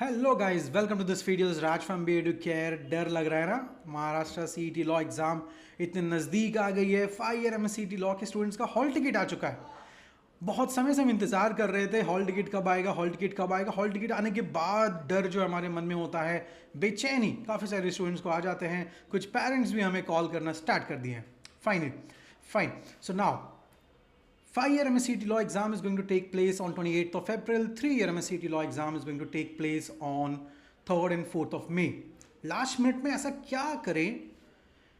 Hello guys, welcome to this video. Raj from B Edu Care. डर लग रहा है ना? महाराष्ट्र सीईटी लॉ एग्जाम इतने नज़दीक आ गई है। 5 ईयर एमएससीईटी लॉ के स्टूडेंट्स का हॉल टिकट आ चुका है। बहुत समय से हम इंतजार कर रहे थे, हॉल टिकट कब आएगा, हॉल टिकट कब आएगा। हॉल टिकट आने के बाद डर जो हमारे मन में होता है, बेचैनी, काफ़ी सारे स्टूडेंट्स को आ जाते हैं। कुछ पेरेंट्स भी हमें कॉल करना स्टार्ट कर दिए हैं। Fine. So now 5-year MSCT law exam is going to take place on 28th of April. 3-year MSCT law exam is going to take place on 3rd and 4th of May. Last minute में ऐसा क्या करें?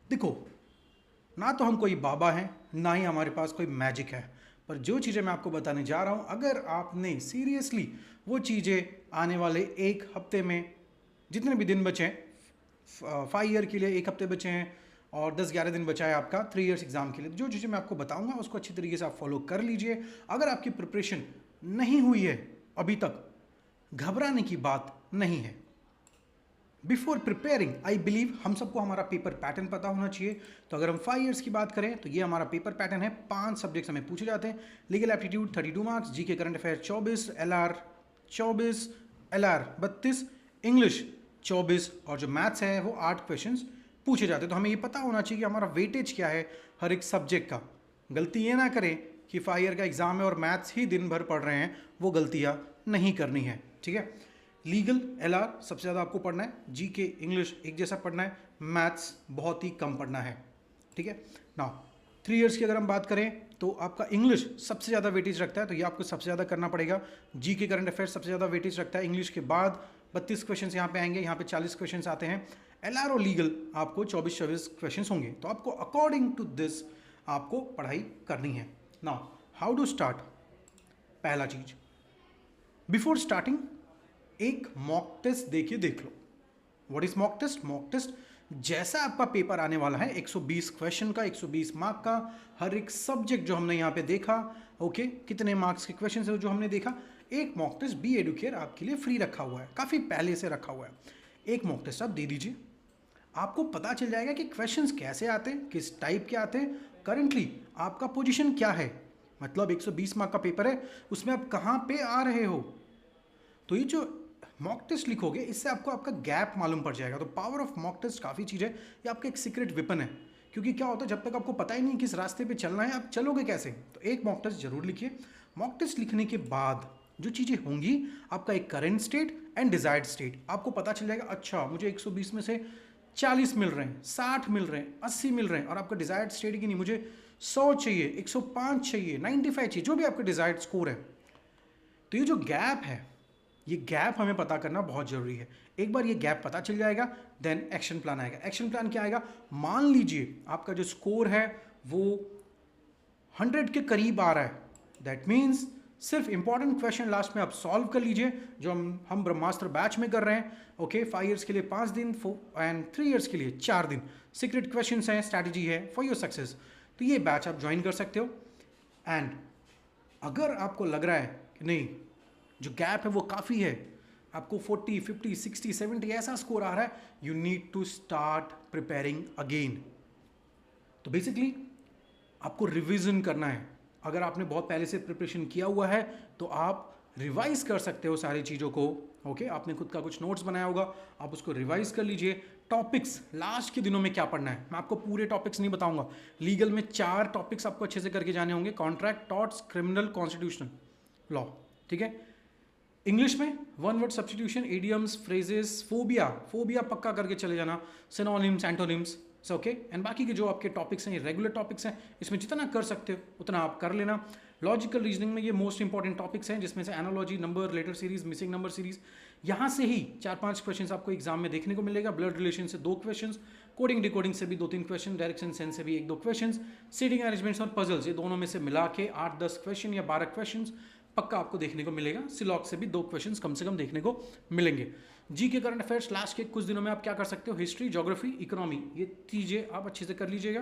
देखो, ना तो हम कोई बाबा हैं, ना ही हमारे पास कोई मैजिक है, पर जो चीज़ें मैं आपको बताने जा रहा हूं, अगर आपने सीरियसली वो चीज़ें आने वाले एक हफ्ते में, जितने भी दिन बचे हैं 5 ईयर के लिए, एक हफ्ते बचे हैं और 10-11 दिन बचा है आपका 3 इयर्स एग्जाम के लिए, जो चीज़ें मैं आपको बताऊंगा उसको अच्छी तरीके से आप फॉलो कर लीजिए। अगर आपकी प्रिपरेशन नहीं हुई है अभी तक, घबराने की बात नहीं है। बिफोर प्रिपेयरिंग, आई बिलीव हम सबको हमारा पेपर पैटर्न पता होना चाहिए। तो अगर हम 5 इयर्स की बात करें तो ये हमारा पेपर पैटर्न है। 5 सब्जेक्ट्स हमें पूछे जाते हैं। Legal aptitude 32 marks, GK current affair 24, LR 24, LR 32, English 24 और जो मैथ्स है वो 8 क्वेश्चंस पूछे जाते हैं। तो हमें ये पता होना चाहिए कि हमारा वेटेज क्या है हर एक सब्जेक्ट का। गलती ये ना करें कि 5 ईयर का एग्जाम है और मैथ्स ही दिन भर पढ़ रहे हैं, वो गलतियां नहीं करनी है। ठीक है, लीगल एलआर सबसे ज़्यादा आपको पढ़ना है, जीके इंग्लिश एक जैसा पढ़ना है, मैथ्स बहुत ही कम पढ़ना है। ठीक है, नाउ 3 इयर्स की अगर हम बात करें तो आपका इंग्लिश सबसे ज़्यादा वेटेज रखता है, तो ये आपको सबसे ज़्यादा करना पड़ेगा। जीके करंट अफेयर सबसे ज़्यादा वेटेज रखता है। इंग्लिश के बाद 32 क्वेश्चन यहाँ पे आएंगे, यहाँ पे 40 क्वेश्चन आते हैं। एलआर और लीगल आपको 24-24 क्वेश्चन होंगे। तो आपको अकॉर्डिंग टू दिस आपको पढ़ाई करनी है। Now how to start? पहला चीज, बिफोर स्टार्टिंग एक मॉक टेस्ट देखिए, देख लो। What is mock test? Mock test जैसा आपका पेपर आने वाला है, 120 क्वेश्चन का, 120 मार्क का, हर एक सब्जेक्ट जो हमने यहाँ पे देखा, ओके, कितने मार्क्स के क्वेश्चन है जो हमने देखा, एक मॉक टेस्ट बी एडुकेयर आपके लिए फ्री रखा हुआ है, काफ़ी पहले से रखा हुआ है। एक मॉक टेस्ट आप दे दीजिए, आपको पता चल जाएगा कि क्वेश्चंस कैसे आते हैं, किस टाइप के आते हैं, करंटली आपका पोजीशन क्या है। मतलब 120 मार्क का पेपर है, उसमें आप कहाँ पे आ रहे हो। तो ये जो मॉक टेस्ट लिखोगे, इससे आपको आपका गैप मालूम पड़ जाएगा। तो पावर ऑफ मॉक टेस्ट काफ़ी चीज़ है, ये आपका एक सीक्रेट वेपन है। क्योंकि क्या होता है, जब तक आपको पता ही नहीं किस रास्ते पे चलना है, आप चलोगे कैसे। तो एक मॉक टेस्ट जरूर लिखिए। मॉक टेस्ट लिखने के बाद जो चीज़ें होंगी, आपका एक current state and desired state आपको पता चल जाएगा। अच्छा, मुझे 120 में से 40 मिल रहे हैं, 60 मिल रहे हैं, 80 मिल रहे हैं, और आपका डिजायर्ड स्टेट की नहीं, मुझे 100 चाहिए, 105 चाहिए, 95 चाहिए, जो भी आपका डिजायर्ड स्कोर है। तो ये जो गैप है, ये गैप हमें पता करना बहुत जरूरी है। एक बार ये गैप पता चल जाएगा, देन एक्शन प्लान आएगा। एक्शन प्लान क्या आएगा? मान लीजिए आपका जो स्कोर है वो 100 के करीब आ रहा है, दैट मीन्स सिर्फ इंपॉर्टेंट क्वेश्चन लास्ट में आप सॉल्व कर लीजिए, जो हम ब्रह्मास्त्र बैच में कर रहे हैं। ओके, 5 इयर्स के लिए 5 दिन एंड 3 इयर्स के लिए 4 दिन। सीक्रेट क्वेश्चंस हैं, स्ट्रैटेजी है फॉर योर सक्सेस। तो ये बैच आप ज्वाइन कर सकते हो। एंड अगर आपको लग रहा है कि नहीं, जो गैप है वो काफ़ी है, आपको 40, 50, 60, 70 ऐसा स्कोर आ रहा है, you need to start preparing again. तो बेसिकली आपको रिवीजन करना है। अगर आपने बहुत पहले से प्रिपरेशन किया हुआ है तो आप रिवाइज कर सकते हो सारी चीज़ों को। ओके, आपने खुद का कुछ नोट्स बनाया होगा, आप उसको रिवाइज कर लीजिए। टॉपिक्स लास्ट के दिनों में क्या पढ़ना है, मैं आपको पूरे टॉपिक्स नहीं बताऊंगा। लीगल में 4 टॉपिक्स आपको अच्छे से करके जाने होंगे: contract, torts, criminal, constitutional law. ठीक है, इंग्लिश में 1 word substitution, idioms, phrases, phobia पक्का करके चले जाना, सिनोनिम्स, एंटोनिम्स, ओके। एंड बाकी के जो आपके टॉपिक्स हैं, ये रेगुलर टॉपिक्स हैं, इसमें जितना कर सकते हो उतना आप कर लेना। लॉजिकल रीजनिंग में ये मोस्ट इंपॉर्टेंट टॉपिक्स हैं, जिसमें से analogy, number, letter series, missing number series, यहाँ से ही 4-5 क्वेश्चन आपको एग्जाम में देखने को मिलेगा। ब्लड रिलेशन से 2 क्वेश्चन, कोडिंग डिकोडिंग से भी 2-3 क्वेश्चन, डायरेक्शन सेंस से भी 1-2 क्वेश्चन, सीटिंग अरेंजमेंट्स और पजल्स, ये दोनों में से मिला के 8-10 क्वेश्चन या 12 क्वेश्चन पक्का आपको देखने को मिलेगा। सिलॉक से भी 2 क्वेश्चंस कम से कम देखने को मिलेंगे। जी के करंट अफेयर्स लास्ट के कुछ दिनों में आप क्या कर सकते हो, हिस्ट्री, ज्योग्राफी, इकोनॉमी, ये चीज़ें आप अच्छे से कर लीजिएगा।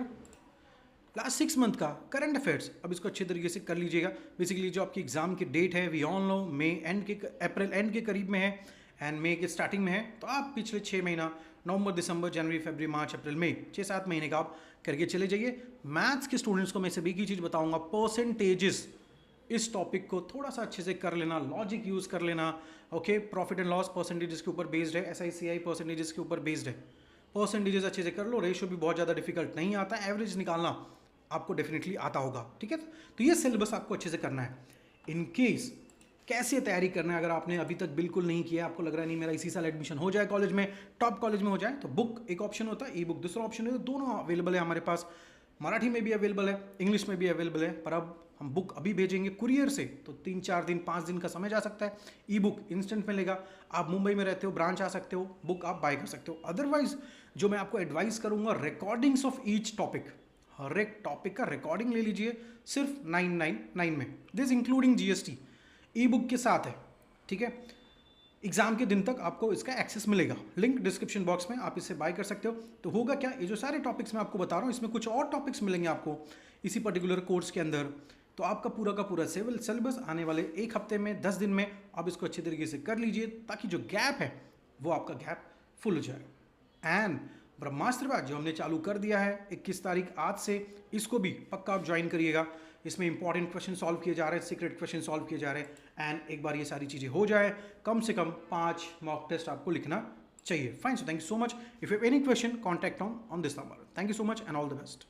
लास्ट 6 मंथ का करंट अफेयर्स अब इसको अच्छे तरीके से कर लीजिएगा। बेसिकली जो आपकी एग्जाम की डेट है, we all know May end के, अप्रैल एंड के करीब में है एंड मई के स्टार्टिंग में है। तो आप पिछले 6 महीना, नवंबर, दिसंबर, जनवरी, फरवरी, मार्च, अप्रैल, मई, 6-7 महीने का आप करके चले जाइए। मैथ्स के स्टूडेंट्स को मैं सभी की चीज़ बताऊंगा, परसेंटेजेस इस टॉपिक को थोड़ा सा अच्छे से कर लेना, लॉजिक यूज़ कर लेना। Okay, profit and loss percentages के ऊपर बेस्ड है, SICI परसेंटेजेस के ऊपर बेस्ड है। परसेंटेजेस अच्छे से कर लो, रेशो भी बहुत ज़्यादा डिफिकल्ट नहीं आता, एवरेज निकालना आपको डेफिनेटली आता होगा। ठीक है, तो ये सिलेबस आपको अच्छे से करना है। इन केस कैसे तैयारी करना है, अगर आपने अभी तक बिल्कुल नहीं किया, आपको लग रहा है नहीं मेरा इसी साल एडमिशन हो जाए कॉलेज में, टॉप कॉलेज में हो जाए, तो बुक एक ऑप्शन होता है, ई बुक दूसरा ऑप्शन है। दोनों अवेलेबल है हमारे पास, मराठी में भी अवेलेबल है, इंग्लिश में भी अवेलेबल है। पर अब हम बुक अभी भेजेंगे कुरियर से, तो 3-4 दिन 5 दिन का समय जा सकता है। ई बुक इंस्टेंट मिलेगा। आप मुंबई में रहते हो, ब्रांच आ सकते हो, बुक आप बाय कर सकते हो। अदरवाइज जो मैं आपको एडवाइस करूंगा, रिकॉर्डिंग्स ऑफ ईच टॉपिक, हर एक टॉपिक का रिकॉर्डिंग ले लीजिए, सिर्फ 999 में, this including GST, E book के साथ है। ठीक है, एग्जाम के दिन तक आपको इसका एक्सेस मिलेगा, लिंक डिस्क्रिप्शन बॉक्स में, आप इसे बाय कर सकते हो। तो होगा क्या, ये जो सारे टॉपिक्स मैं आपको बता रहा हूँ, इसमें कुछ और टॉपिक्स मिलेंगे आपको इसी पर्टिकुलर कोर्स के अंदर। तो आपका पूरा का पूरा सिविल सिलेबस आने वाले 1 हफ्ते में, 10 दिन में आप इसको अच्छे तरीके से कर लीजिए, ताकि जो गैप है वो आपका गैप फुल हो जाए। एंड ब्रह्मास्त्र बैच जो हमने चालू कर दिया है 21 तारीख आज से, इसको भी पक्का आप ज्वाइन करिएगा। इसमें इंपॉर्टेंट क्वेश्चन सॉल्व किए जा रहे हैं, सीक्रेट क्वेश्चन सॉल्व किए जा रहे हैं। एंड एक बार ये सारी चीज़ें हो जाए, कम से कम 5 मॉक टेस्ट आपको लिखना चाहिए। Fine, so thank you so much. If you have any question, contact on this number. Thank you so much and all the best.